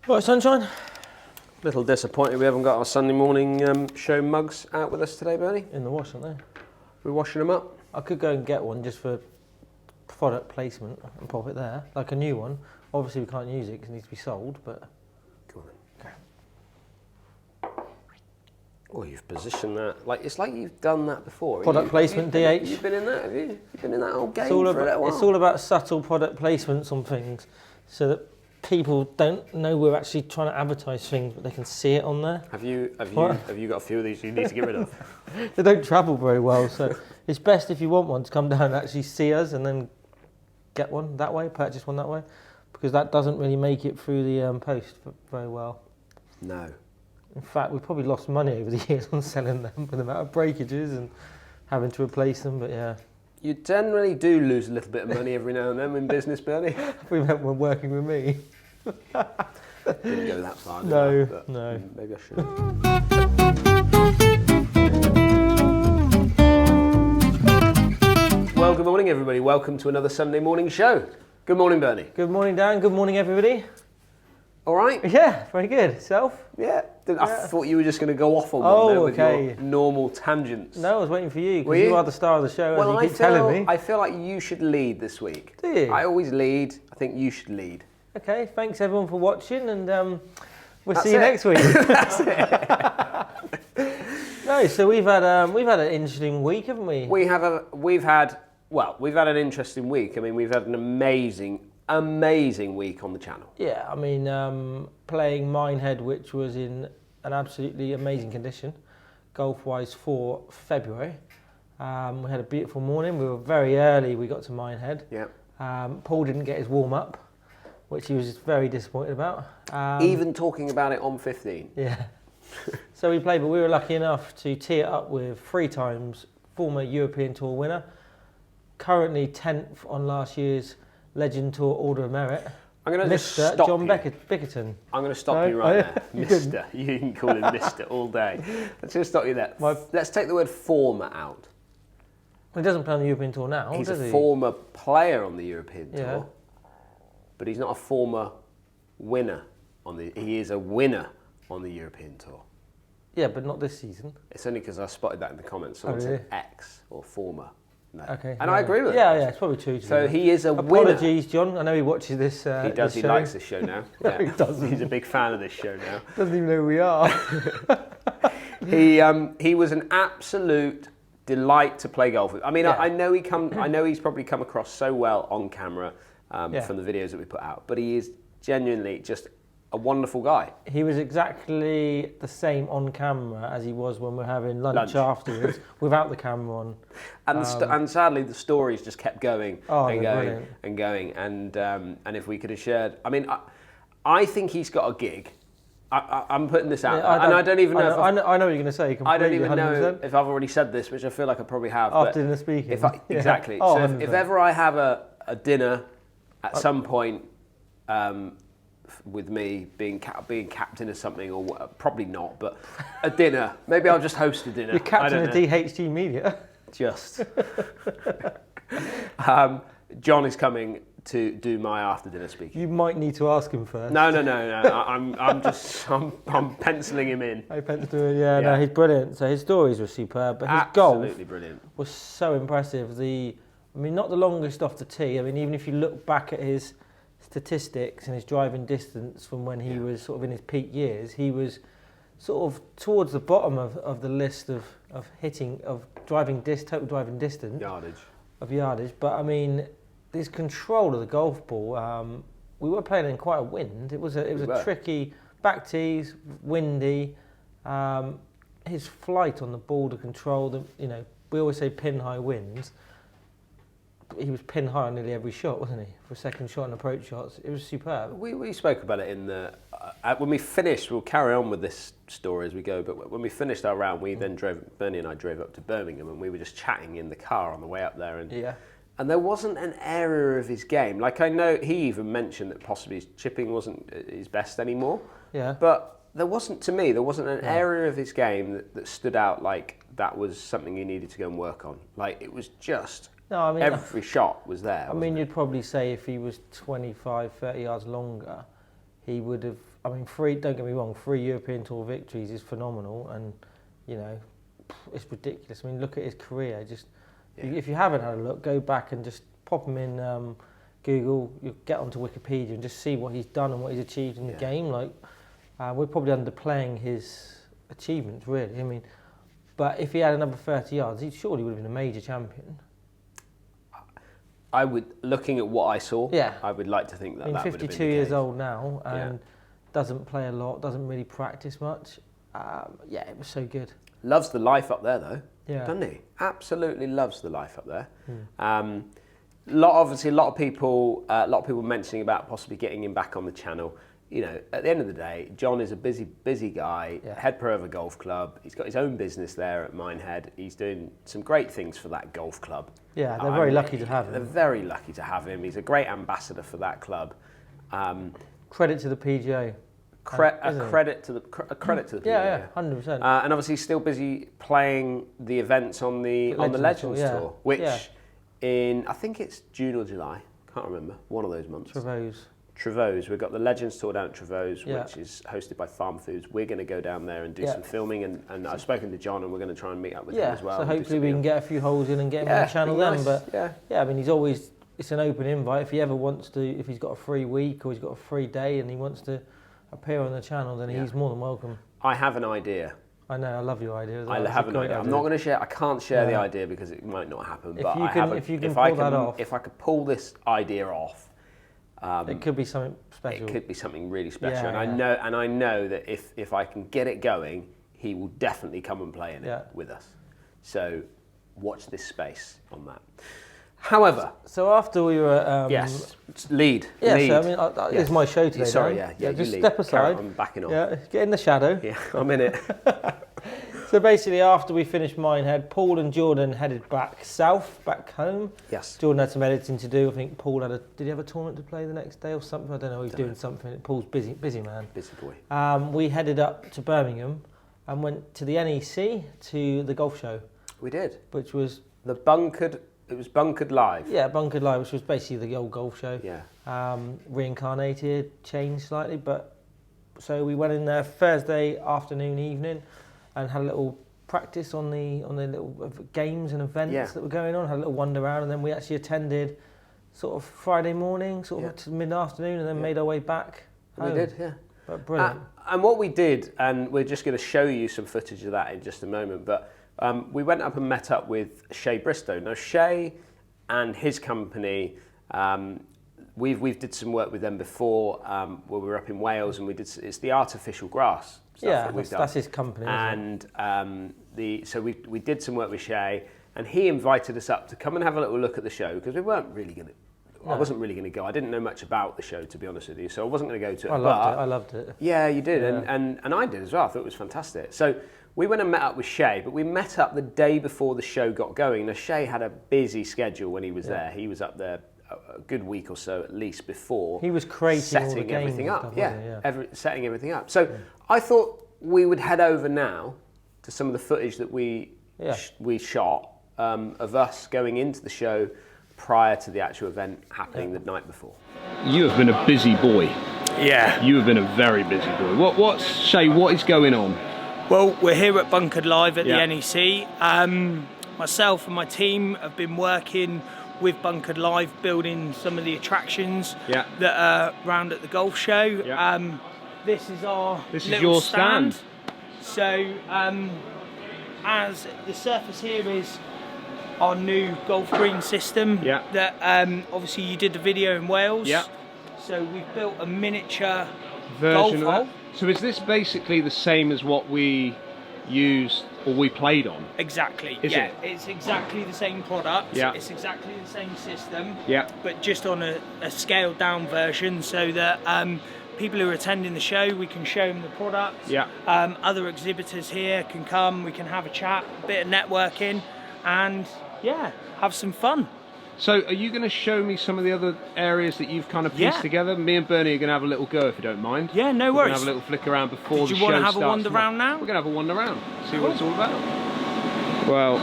Right, sunshine. Little disappointed we haven't got our Sunday morning show mugs out with us today, Bernie. In the wash, aren't they? We're washing them up. I could go and get one just for product placement and pop it there, like a new one. Obviously we can't use it because it needs to be sold, but... Go on then. Oh, you've positioned that. It's like you've done that before. Product placement, DH. You've been in that, have you? You've been in that old game It's all for a little while. It's all about subtle product placements on things, so that people don't know we're actually trying to advertise things, but they can see it on there. Have you got a few of these you need to get rid of? They don't travel very well, so it's best if you want one to come down and actually see us and then get one that way, purchase one that way, because that doesn't really make it through the post very well. No. In fact, we've probably lost money over the years on selling them with the amount of breakages and having to replace them, but yeah. You generally do lose a little bit of money every now and then in business, Bernie. We meant when working with me. Didn't go that far, did No, I? But no. Maybe I should. Well, good morning, everybody. Welcome to another Sunday morning show. Good morning, Bernie. Good morning, Dan. Good morning, everybody. All right? Yeah, very good. Self? Yeah. I thought you were just going to go off on Oh, one there with okay. your normal tangents. No, I was waiting for you Were because you? you are the star of the show, Well, as you keep telling me. I feel like you should lead this week. Do you? I always lead. I think you should lead. Okay, thanks everyone for watching, and we'll That's see you it. next week. That's it. No, so we've had an interesting week, haven't we? We've had an interesting week. I mean, we've had an amazing week on the channel. Yeah, I mean, playing Minehead, which was in an absolutely amazing condition, golf-wise, for February. We had a beautiful morning. We were very early. We got to Minehead. Yeah. Paul didn't get his warm-up, which he was very disappointed about. Even talking about it on 15. Yeah. So we played, but we were lucky enough to tee it up with 3 times former European Tour winner, currently 10th on last year's Legend Tour Order of Merit. I'm going to just stop John Bickerton. I'm going to stop you right there. Mister. You can call him Mister all day. Let's just stop you there. Let's take the word former out. He doesn't play on the European Tour now, He's does he? a former player on the European Tour, Yeah. but he's not a former winner he is a winner on the European Tour. Yeah, but not this season. It's only because I spotted that in the comments. Someone said ex or former. No. Okay. And I agree with it. Yeah, it's probably true. So he is a winner. Apologies, John. I know he watches this. He does. He likes this show now. No, he doesn't. He's a big fan of this show now. Doesn't even know who we are. He was an absolute delight to play golf with. I mean, yeah. I know he's probably come across so well on camera from the videos that we put out, but he is genuinely just a wonderful guy. He was exactly the same on camera as he was when we're having lunch. Afterwards, without the camera on. And sadly, the stories just kept going and going brilliant. and going. And if we could have shared, I mean, I think he's got a gig. I'm putting this out, and I don't even know. I know what you're going to say. I don't even 100%. know if I've already said this, which I feel like I probably have. After dinner speaking. Exactly. Oh, so if ever I have a dinner at some point. With me being captain of something, or probably not, but a dinner. Maybe I'll just host a dinner. You're captain of DHG Media. Just. John is coming to do my after dinner speaking. You might need to ask him first. No. I'm penciling him in. I penciled him in. Yeah, no, he's brilliant. So his stories were superb, but his golf brilliant. Was so impressive. Not the longest off the tee. I mean, even if you look back at his statistics and his driving distance from when he was sort of in his peak years, he was sort of towards the bottom of the list of total driving distance. Yardage. But I mean, his control of the golf ball, we were playing in quite a wind. It was a tricky back tees, windy. His flight on the ball to control we always say pin high winds. He was pin high on nearly every shot, wasn't he? For second shot and approach shots, it was superb. We spoke about it in the when we finished. We'll carry on with this story as we go. But when we finished our round, Bernie and I drove up to Birmingham, and we were just chatting in the car on the way up there. And there wasn't an area of his game. Like, I know he even mentioned that possibly his chipping wasn't his best anymore. Yeah. But there wasn't an area of his game that stood out like that was something you needed to go and work on. Like, it was just. No, I mean, every shot was there. I mean, you'd probably say if he was 25, 30 yards longer, he would have. I mean, don't get me wrong, 3 European Tour victories is phenomenal, and you know, it's ridiculous. I mean, look at his career. Just if you haven't had a look, go back and just pop him in Google. You get onto Wikipedia and just see what he's done and what he's achieved in the game. Like, we're probably underplaying his achievements, really. I mean, but if he had another 30 yards, he surely would have been a major champion. I would, looking at what I saw, I would like to think that. I mean, 52 years old now and doesn't play a lot, doesn't really practice much. It was so good. Loves the life up there though, doesn't he? Absolutely loves the life up there. Obviously, a lot of people mentioning about possibly getting him back on the channel. You know, at the end of the day, John is a busy guy, head pro of a golf club. He's got his own business there at Minehead. He's doing some great things for that golf club. Yeah, they're very lucky to have him. They're very lucky to have him. He's a great ambassador for that club. Credit to the PGA. Credit to the PGA. Yeah, 100%. And obviously, still busy playing the events on the Legends Tour, which in I think it's June or July. Can't remember. One of those months. Trevose. We've got the Legends Tour down at Trevose, which is hosted by Farm Foods. We're going to go down there and do some filming, and I've spoken to John, and we're going to try and meet up with him as well. So hopefully we can get a few holes in and get him on the channel then. But I mean, it's an open invite. If he ever wants to, if he's got a free week or he's got a free day and he wants to appear on the channel, then he's more than welcome. I have an idea. I know, I love your idea. I have an idea. I'm not going to share. I can't share the idea because it might not happen. But if I could pull this idea off. It could be something special. It could be something really special, and I know that if I can get it going, he will definitely come and play in it with us. So watch this space on that. However, so after we were lead. So I mean, it's my show today. Sorry, just step aside. I'm backing off. Yeah, get in the shadow. Yeah, I'm in it. So basically, after we finished Minehead, Paul and Jordan headed back south, back home. Yes. Jordan had some editing to do. I think Paul did he have a tournament to play the next day or something? I don't know. He's doing something. Paul's busy man. Busy boy. We headed up to Birmingham and went to the NEC to the golf show. We did. Which was It was Bunkered Live. Yeah, Bunkered Live, which was basically the old golf show. Yeah. Reincarnated, changed slightly, but so we went in there Thursday afternoon, evening, and had a little practice on the little games and events that were going on. Had a little wander around, and then we actually attended sort of Friday morning, sort of to mid-afternoon, and then made our way back home. We did, yeah. But brilliant. And what we did, and we're just going to show you some footage of that in just a moment, but we went up and met up with Shay Bristow. Now, Shay and his company, we've did some work with them before, where we were up in Wales, and it's the artificial grass stuff that's his company. And so we did some work with Shay, and he invited us up to come and have a little look at the show because we weren't really going to. I wasn't really going to go. I didn't know much about the show, to be honest with you, so I wasn't going to go to it. I loved it. Yeah, you did, and I did as well. I thought it was fantastic. So we went and met up with Shay, but we met up the day before the show got going. Now, Shay had a busy schedule when he was there. He was up there a good week or so at least before. He was creating setting everything up. Setting everything up. So I thought we would head over now to some of the footage that we shot of us going into the show prior to the actual event happening the night before. You have been a busy boy. Yeah. You have been a very busy boy. Shay, what is going on? Well, we're here at Bunkered Live at the NEC. Myself and my team have been working with Bunkered Live, building some of the attractions that are around at the golf show. Yeah. This is your stand. So, as the surface here is our new golf green system that obviously you did the video in Wales. Yeah. So we've built a miniature version golf of that. So is this basically the same as what we used or we played on? Exactly. It's exactly the same product. Yeah. It's exactly the same system. Yeah. But just on a scaled down version, so that people who are attending the show, we can show them the product. Yeah. Other exhibitors here can come. We can have a chat, a bit of networking, and have some fun. So are you going to show me some of the other areas that you've kind of pieced together? Me and Bernie are going to have a little go if you don't mind. Yeah, no worries. We're going to have a little flick around before the show starts. Do you want to have a wander around now? We're going to have a wander around, see what it's all about. Well,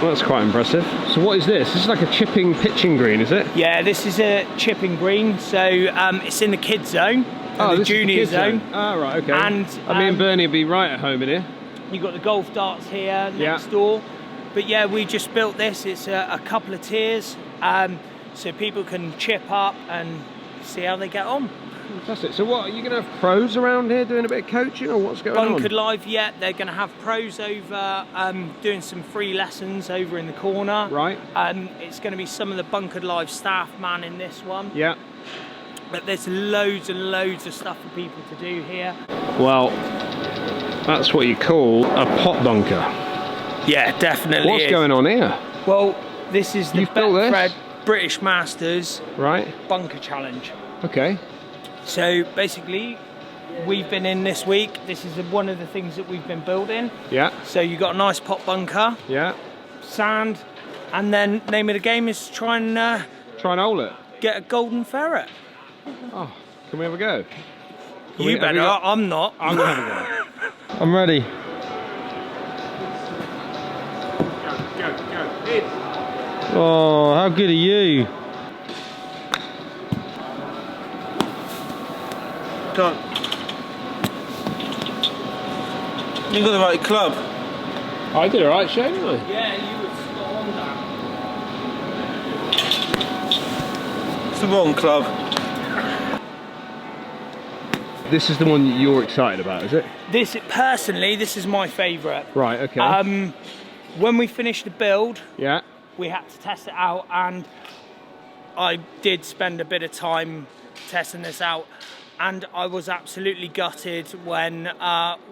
Well, that's quite impressive. So what is this? This is like a chipping pitching green, is it? Yeah, this is a chipping green, so it's in the kids zone, the junior zone. Oh, right, okay. And me and Bernie will be right at home in here. You've got the golf darts here next door. But yeah, we just built this. It's a couple of tiers, so people can chip up and see how they get on. Fantastic. So what, are you going to have pros around here doing a bit of coaching, or what's going on? Bunkered Live, yeah, they're going to have pros over doing some free lessons over in the corner. Right. It's going to be some of the Bunkered Live staff man in this one. Yeah. But there's loads and loads of stuff for people to do here. Well, that's what you call a pot bunker. Yeah, definitely. What's going on here? Well, this is the Betfred British Masters Bunker Challenge. Okay. So basically, we've been in this week. This is one of the things that we've been building. Yeah. So you got a nice pot bunker. Yeah. Sand, and then name of the game is try and hole it. Get a golden ferret. Oh, can we have a go? You better. I'm not. I'm gonna have a go. I'm ready. Go. In. Oh, how good are you? Can't. You got the right club. I did alright, Shane, didn't I? Yeah, you were spot on that. It's the wrong club. This is the one you're excited about, is it? This is my favourite. Right, okay. When we finished the build, yeah, we had to test it out, and I did spend a bit of time testing this out. And I was absolutely gutted when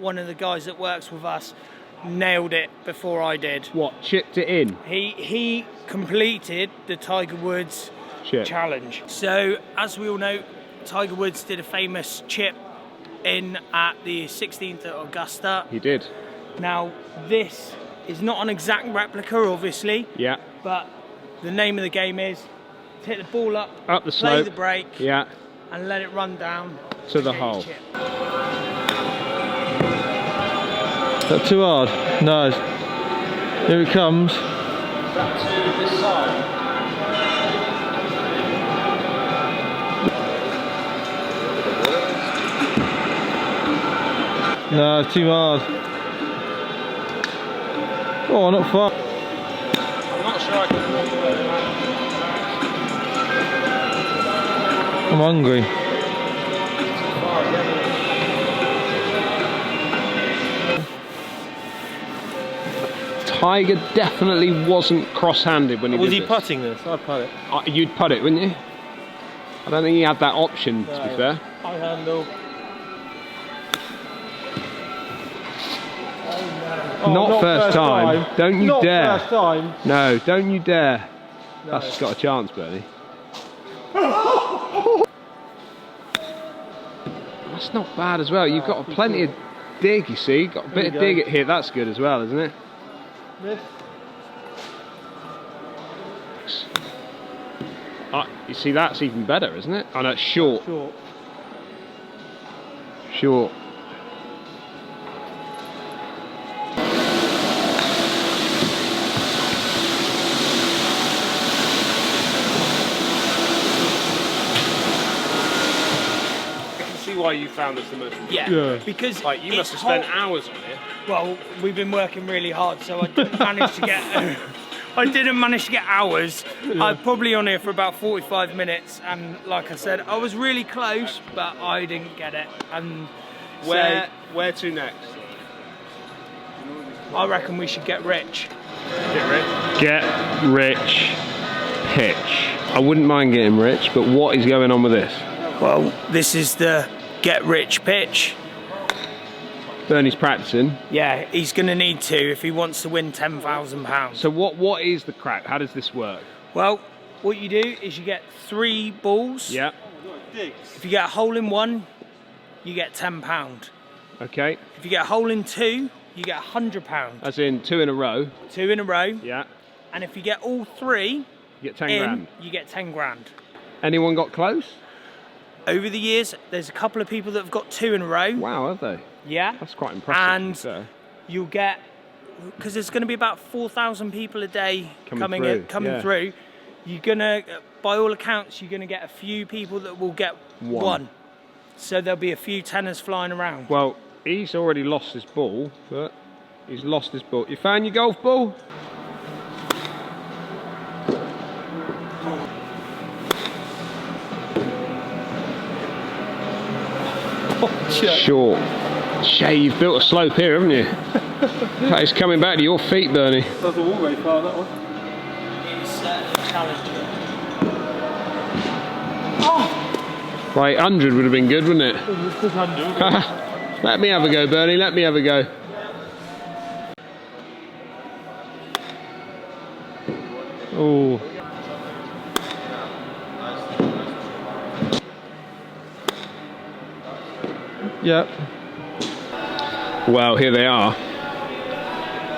one of the guys that works with us nailed it before I did. What, chipped it in? He completed the Tiger Woods challenge. So, as we all know, Tiger Woods did a famous chip in at the 16th at Augusta. He did. Now, this is not an exact replica, obviously. Yeah. But the name of the game is hit the ball up the slope, play the brake. Yeah. And let it run down to the hole. Is that too hard? No. Here it comes. Back to this side. No, too hard. Oh, not far. I'm not sure I can walk away. I'm hungry. Tiger definitely wasn't cross-handed when he was did he this. putting this? I'd putt it. You'd putt it, wouldn't you? I don't think he had that option, to be fair. High handle. Oh, not first time. Don't you dare. Not first time. No, don't you dare. No. That's got a chance, Bernie. That's not bad as well. You've got plenty of dig, you see. Got a bit of dig at here. That's good as well, isn't it? You see, that's even better, isn't it? Oh no, it's short. Short. Why you found this the most important. Yeah, because like you must have spent hours on it. Well, we've been working really hard, so I didn't manage to get hours. I'm probably on here for about 45 minutes, and like I said, I was really close, but I didn't get it. And where to next? I reckon we should get rich. Get rich pitch. I wouldn't mind getting rich, but what is going on with this? Well, this is the get rich pitch. Bernie's practicing. Yeah, he's going to need to if he wants to win £10,000. So what is the crack? How does this work? Well, what you do is you get 3 balls. Yeah. If you get a hole in 1, you get £10. Okay. If you get a hole in 2, you get £100. As in 2 in a row. 2 in a row. Yeah. And if you get all 3, you get 10 grand. You get 10 grand. Anyone got close? Over the years, there's a couple of people that have got 2 in a row. Wow, have they? Yeah. That's quite impressive. And you'll get because there's going to be about 4,000 people a day coming through. You're going to, by all accounts, you're going to get a few people that will get one. So there'll be a few tenors flying around. Well, he's already lost his ball, but he's lost his ball. You found your golf ball? Short. Shay, you've built a slope here, haven't you? It's coming back to your feet, Bernie. Doesn't walk very far, that one. It's challenging. Right, 100 would have been good, wouldn't it? Let me have a go, Bernie, let me have a go. Oh. Yep. Well, here they are.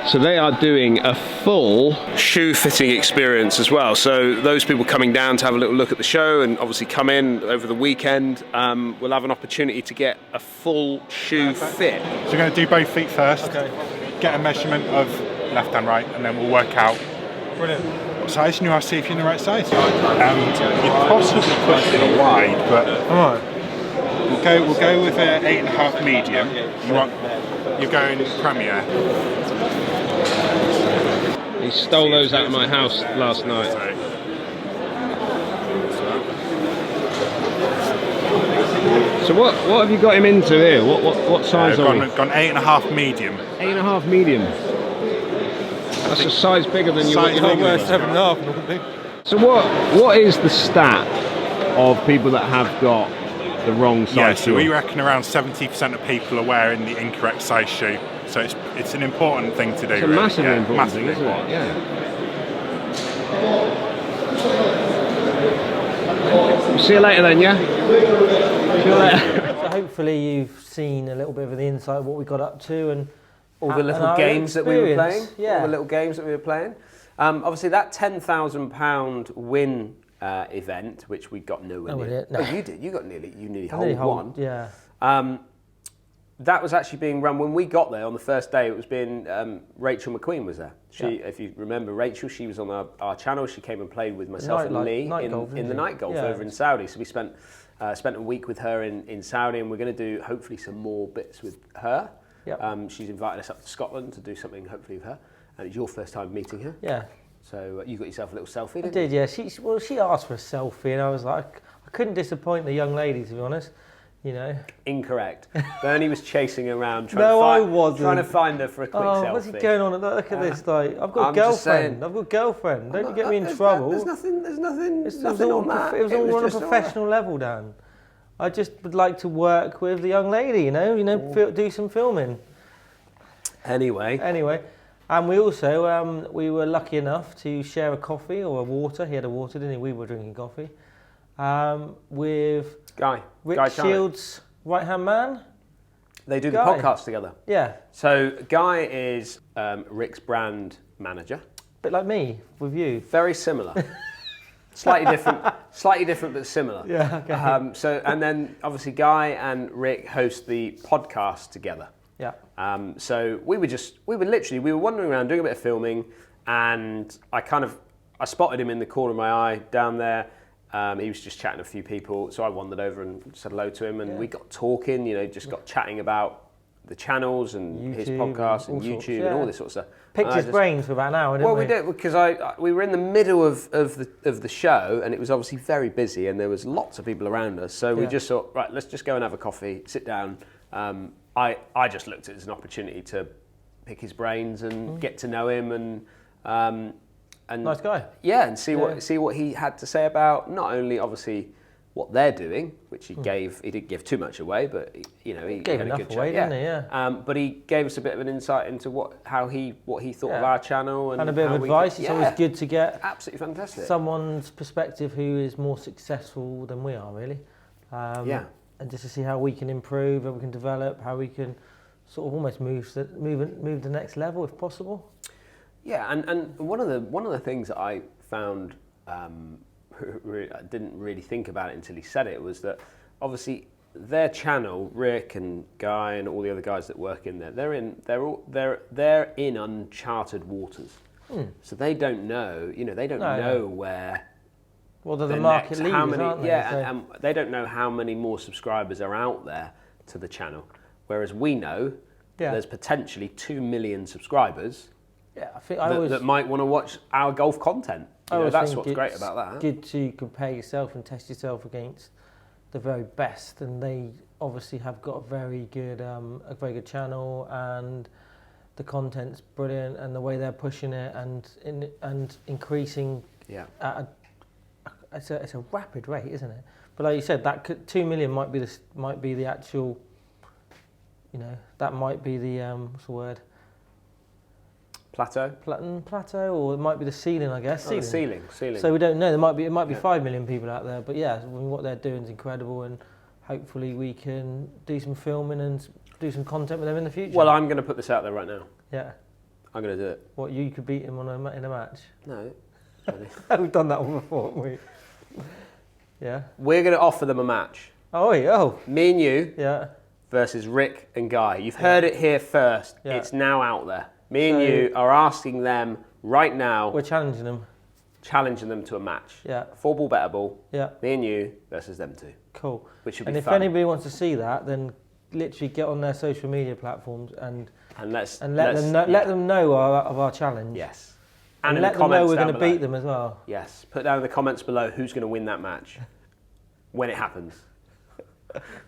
So they are doing a full shoe fitting experience as well. So those people coming down to have a little look at the show and obviously come in over the weekend will have an opportunity to get a full shoe fit. So we're going to do both feet first, get a measurement of left and right, and then we'll work out what size, and you'll see if you're in the right size. You possibly push it wide, but we'll go with an 8.5 medium. You're going Premier. He stole those out of my house last night. So what have you got him into here? What size are we? Gone 8.5 medium. 8.5 medium. That's a size bigger than you want. 7.5. So what is the stat of people that have got the wrong size? Yeah, so we reckon around 70% of people are wearing the incorrect size shoe. So it's an important thing to do. It's a massively important thing, isn't it? Yeah. We'll see you later then, yeah? See you later. So hopefully you've seen a little bit of the insight of what we got up to and all the little games that we were playing. Yeah. All the little games that we were playing. Obviously that £10,000 win event, which we got nowhere near. No. Oh, you did. You nearly holed one. Yeah. That was actually being run when we got there on the first day. It was being Rachel McQueen was there. If you remember Rachel, she was on our channel. She came and played with myself and Lee in the night golf over in Saudi. So we spent a week with her in Saudi, and we're going to do hopefully some more bits with her. Yep. She's invited us up to Scotland to do something hopefully with her, and it's your first time meeting her. Yeah. So you got yourself a little selfie, didn't you? I did, yeah. She asked for a selfie, and I was like, I couldn't disappoint the young lady, to be honest. You know. Incorrect. Bernie was chasing around trying to find her for a quick selfie. What's he going on? Look at this, like, I've got a girlfriend. I've got a girlfriend. Don't get me in trouble. There's nothing on that. It was all on a professional level, Dan. I just would like to work with the young lady, you know, do some filming. Anyway, and we also we were lucky enough to share a coffee or a water. He had a water, didn't he? We were drinking coffee with Rick Shields' right-hand man. They do the podcast together. Yeah. So Guy is Rick's brand manager. Bit like me with you. Very similar. Slightly different but similar. Yeah. Okay. And then obviously Guy and Rick host the podcast together. Yeah. So we were wandering around doing a bit of filming, and I spotted him in the corner of my eye down there. He was just chatting to a few people, so I wandered over and said hello to him, and we got talking. Got chatting about the channels and YouTube, his podcast and YouTube and all this sort of stuff. Picked his brains for about an hour, didn't we? Well, we did, because we were in the middle of the show, and it was obviously very busy, and there was lots of people around us. So we just thought, right, let's just go and have a coffee, sit down. I just looked at it as an opportunity to pick his brains and get to know him, and nice guy. Yeah, and see what he had to say about not only obviously what they're doing, which he didn't give too much away, but he gave had enough a good away, chat. didn't he? Yeah. But he gave us a bit of an insight into what he thought of our channel and a bit of advice. It's always good to get absolutely fantastic someone's perspective who is more successful than we are, really. And just to see how we can improve, how we can develop, how we can sort of almost move to the next level if possible. Yeah, and one of the things that I found, I didn't really think about it until he said it, was that obviously their channel, Rick and Guy and all the other guys that work in there, they're in uncharted waters. So they don't know, they don't know where. Well, they're the market leaders, aren't they? Yeah, and they don't know how many more subscribers are out there to the channel. Whereas we know there's potentially 2 million subscribers. Yeah, I think that might want to watch our golf content. That's what's great about that. Good to compare yourself and test yourself against the very best, and they obviously have got a very good channel, and the content's brilliant, and the way they're pushing it and increasing. Yeah. It's a rapid rate, isn't it? But like you said, that 2 million might be the actual. That might be the what's the word? Plateau, or it might be the ceiling, I guess. The ceiling. So we don't know. It might be 5 million people out there, but yeah, what they're doing is incredible, and hopefully we can do some filming and do some content with them in the future. Well, I'm going to put this out there right now. Yeah. I'm going to do it. What, you could beat him in a match? No. We've done that one before, haven't we? Yeah. We're going to offer them a match. Oh. Me and you. Yeah. Versus Rick and Guy. You've heard it here first. Yeah. It's now out there. Me and you are asking them right now. We're challenging them. Challenging them to a match. Yeah. 4-ball, better ball. Yeah. Me and you versus them two. Cool. Which would be fun. And if anybody wants to see that, then literally get on their social media platforms and let them know of our challenge. Yes. And let them know we're going to beat them as well. Yes. Put down in the comments below who's going to win that match when it happens.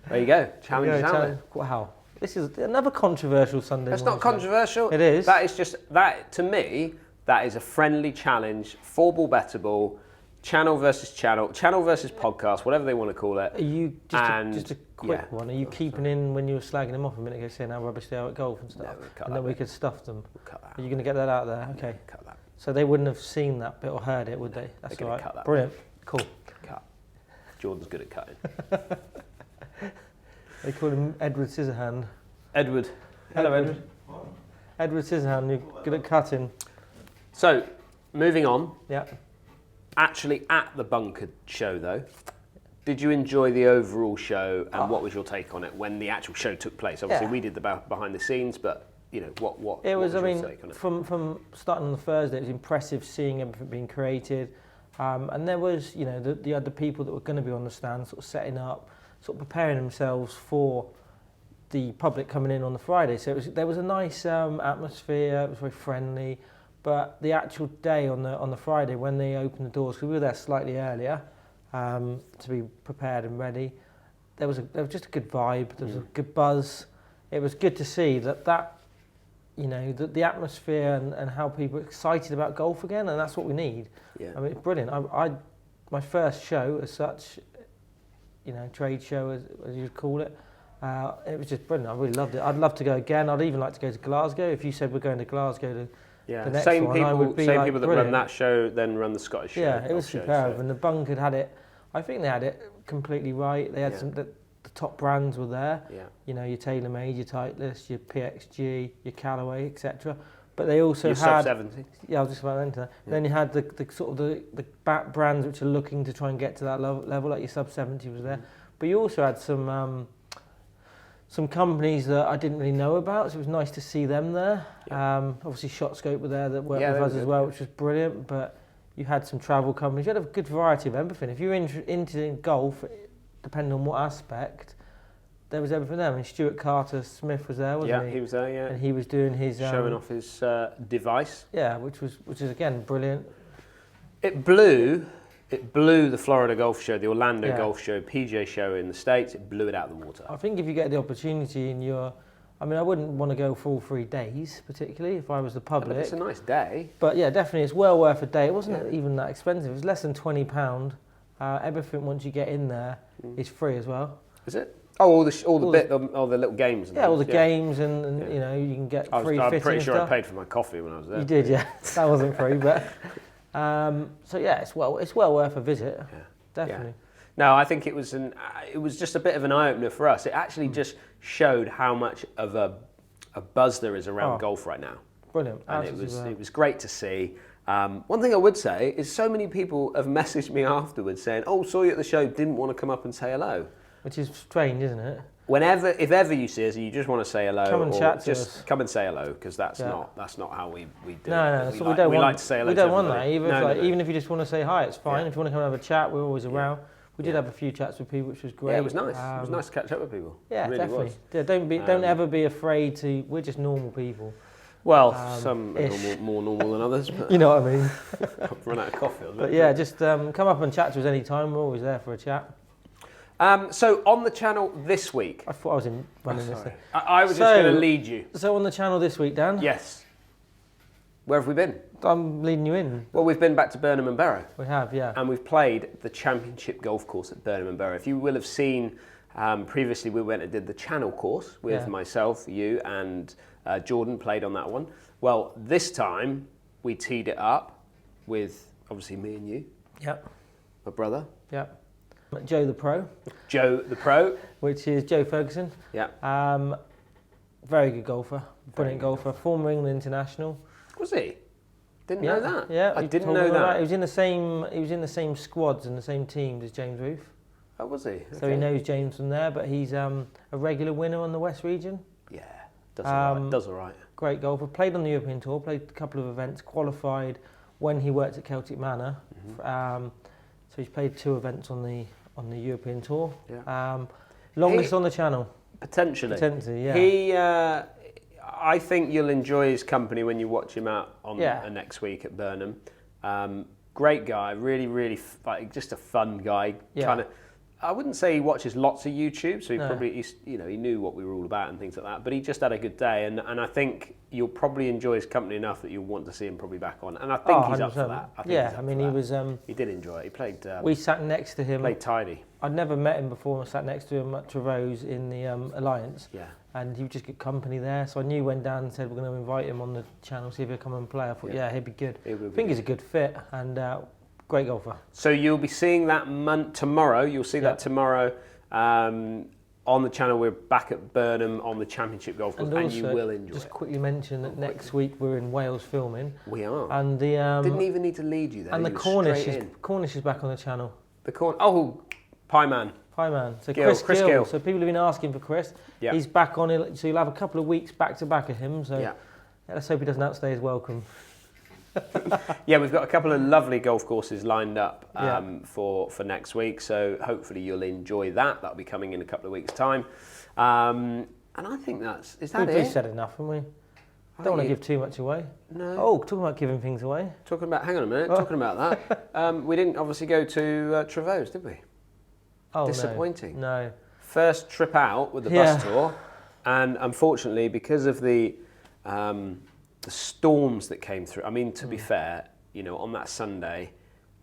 There you go. Challenge is out there. Wow. This is another controversial Sunday. It's not controversial. It is. That is just, to me, that is a friendly challenge. 4-ball, better ball, channel versus podcast, whatever they want to call it. Are you, just a quick one, are you keeping in when you were slagging them off a minute ago, saying how rubbish they are at golf and stuff? No, we'll cut and that then we could stuff them. We'll cut that. Are you going to get that out there? Okay. Yeah, cut that. So they wouldn't have seen that bit or heard it, would they? That's all right. Cut that. Brilliant. Cool. Cut. Jordan's good at cutting. They call him Edward Scissorhand. Edward. Hello, Edward. Edward Scissorhand, you're good at cutting. So, moving on. Yeah. Actually, at the Bunkered show, though, did you enjoy the overall show, and what was your take on it when the actual show took place? Obviously, we did the behind the scenes, but what it was. What was your take on it? From starting on the Thursday, it was impressive seeing everything being created, and there was the other people that were going to be on the stand, sort of setting up, sort of preparing themselves for the public coming in on the Friday. So there was a nice atmosphere. It was very friendly. But the actual day on the Friday, when they opened the doors, because we were there slightly earlier to be prepared and ready, there was just a good vibe. There was a good buzz. It was good to see that the atmosphere and how people are excited about golf again, and that's what we need. Yeah. I mean, it's brilliant. My first show as such, trade show as you'd call it. It was just brilliant. I really loved it. I'd love to go again. I'd even like to go to Glasgow. If you said we're going to Glasgow the next same one, people that run that show then run the Scottish show. Yeah, it was superb. And the Bunkered had it. I think they had it completely right. They had the top brands were there. Yeah. Your TaylorMade, your Titleist, your PXG, your Callaway, etc. But they also had sub 70. Yeah, I was just about to enter that. Yeah. Then you had the sort of the brands which are looking to try and get to that level, like your sub 70 was there. But you also had some companies that I didn't really know about, so it was nice to see them there. Yeah. Obviously ShotScope were there that worked with us as well, which was brilliant, but you had some travel companies. You had a good variety of everything. If you're into golf, depending on what aspect, there was everything there. I mean, Stuart Carter Smith was there, wasn't he? Yeah, he was there, yeah. And he was doing his... showing off his device. Yeah, which is again, brilliant. It blew the Florida Golf Show, the Orlando Golf Show, PGA Show in the States. It blew it out of the water. I think if you get the opportunity I wouldn't want to go for all 3 days, particularly, if I was the public. It's a nice day. But yeah, definitely, it's well worth a day. It wasn't even that expensive. It was less than £20. Everything, once you get in there, is free as well. Is it? Oh, all the little games. And all the games, and you can get free fitting. I'm pretty sure I paid for my coffee when I was there. You did, yeah. That wasn't free, but... so yeah, it's well worth a visit. Yeah. Definitely. Yeah. No, I think it was just a bit of an eye opener for us. It actually just showed how much of a buzz there is around golf right now. Brilliant. And it was great to see. One thing I would say is so many people have messaged me afterwards saying, "Oh, saw you at the show, didn't want to come up and say hello." Which is strange, isn't it? If ever you see us, and you just want to say hello, come and chat to just us. come and say hello, because that's not how we do no, it. So we don't want, like to say hello. We don't to want that. everybody. Even if you just want to say hi, it's fine. If you want to come and have a chat, we're always around. We did have a few chats with people, which was great. Yeah, it was nice. It was nice to catch up with people. Yeah, it really definitely. Was. Yeah, don't ever be afraid to. We're just normal people. Well, some more normal than others. But you know what I mean. I've run out of coffee. But yeah, just come up and chat to us any time. We're always there for a chat. So on the channel this week, I thought I was running this thing. I was just going to lead you. So on the channel this week, Dan. Yes. Where have we been? I'm leading you in. Well, we've been back to Burnham and Barrow. We have, yeah. And we've played the championship golf course at Burnham and Barrow. If you will have seen, previously we went and did the channel course with myself, you, and Jordan played on that one. Well, this time we teed it up with obviously me and you. Yep. My brother. Yep. Joe the Pro. Joe the Pro. Which is Joe Ferguson. Yeah. Very good golfer. Brilliant golfer. Former England international. Was he? Didn't know that. Yeah, I didn't know that. He was in the same squads and the same teams as James Roof. Oh, was he? Okay. So he knows James from there, but he's a regular winner on the West Region. Yeah, does all right. Great golfer. Played on the European Tour. Played a couple of events. Qualified when he worked at Celtic Manor. So he's played 2 events on the European Tour. Yeah. Longest on the channel. Potentially, yeah. I think you'll enjoy his company when you watch him out on next week at Burnham. Great guy, really, just a fun guy. Yeah. I wouldn't say he watches lots of YouTube, so he knew what we were all about and things like that. But he just had a good day, and I think you'll probably enjoy his company enough that you'll want to see him probably back on. And I think he's up for that. He did enjoy it. He played. We sat next to him. Played tidy. I'd never met him before. I sat next to him at Trevose in the Alliance. Yeah. And he would just get company there. So I knew when Dan said we're going to invite him on the channel, see if he'll come and play. I thought, he'd be good. I think he's a good fit and great golfer. So you'll be seeing that tomorrow. You'll see that tomorrow on the channel. We're back at Burnham on the Championship Golf Course, and you will enjoy it. Just quickly mention that next week we're in Wales filming. We are. And the didn't even need to lead you there. And the Cornish is back on the channel. Pie Man. So Chris Gill. So people have been asking for Chris. Yeah. He's back on it. So you'll have a couple of weeks back to back of him. So let's hope he doesn't outstay his welcome. Yeah, we've got a couple of lovely golf courses lined up for next week. So hopefully you'll enjoy that. That'll be coming in a couple of weeks' time. And I think we've said enough, haven't we? Don't want to give too much away. No. Oh, talking about giving things away. Hang on a minute. Talking about that. We didn't obviously go to Trevose, did we? Oh, disappointing. No. First trip out with the bus tour, and unfortunately because of the storms that came through. I mean, to be fair, on that Sunday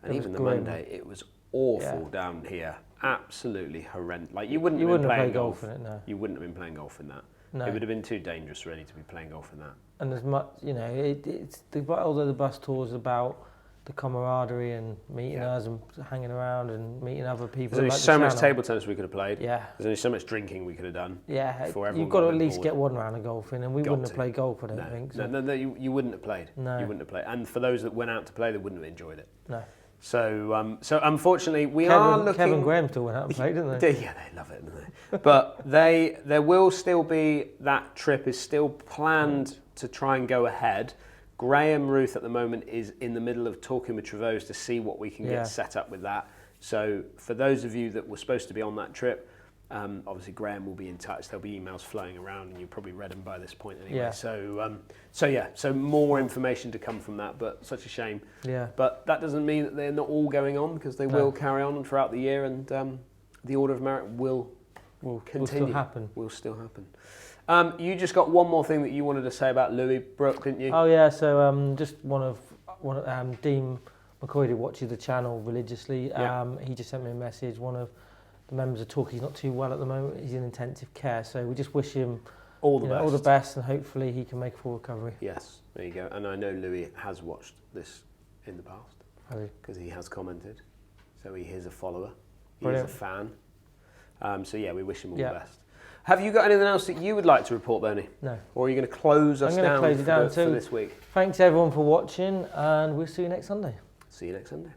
and even the Monday, it was awful down here. Absolutely horrendous. Like you wouldn't have been playing golf in it. No. You wouldn't have been playing golf in that. No. It would have been too dangerous really to be playing golf in that. And as much, although the bus tour is about the camaraderie and meeting us and hanging around and meeting other people. There's only so much table tennis we could have played. Yeah. There's only so much drinking we could have done. Yeah. You've got to at least get one round of golf in, and we wouldn't have played golf, I don't think. So. No, you wouldn't have played. No. You wouldn't have played. And for those that went out to play, they wouldn't have enjoyed it. No. So unfortunately, we are looking... Kevin Graham still went out and played, didn't they? Yeah, they love it, don't they? But there will still be... That trip is still planned to try and go ahead. Graham Ruth at the moment is in the middle of talking with Trevose to see what we can get set up with that. So for those of you that were supposed to be on that trip, obviously Graham will be in touch. There'll be emails flowing around, and you've probably read them by this point anyway. Yeah. So more information to come from that, but such a shame. Yeah. But that doesn't mean that they're not all going on, because they will carry on throughout the year, and the Order of Merit will continue. Will still happen. You just got one more thing that you wanted to say about Louis Brooke, didn't you? Oh yeah, so just one of Dean McCoy, who watches the channel religiously. He just sent me a message. One of the members of Talk, he's not too well at the moment. He's in intensive care, so we just wish him all the best, and hopefully he can make a full recovery. Yes, there you go. And I know Louis has watched this in the past because he has commented. So he is a follower. He is a fan. So yeah, we wish him all the best. Have you got anything else that you would like to report, Bernie? No. Or are you going to close us down for this week? Thanks everyone for watching, and we'll see you next Sunday. See you next Sunday.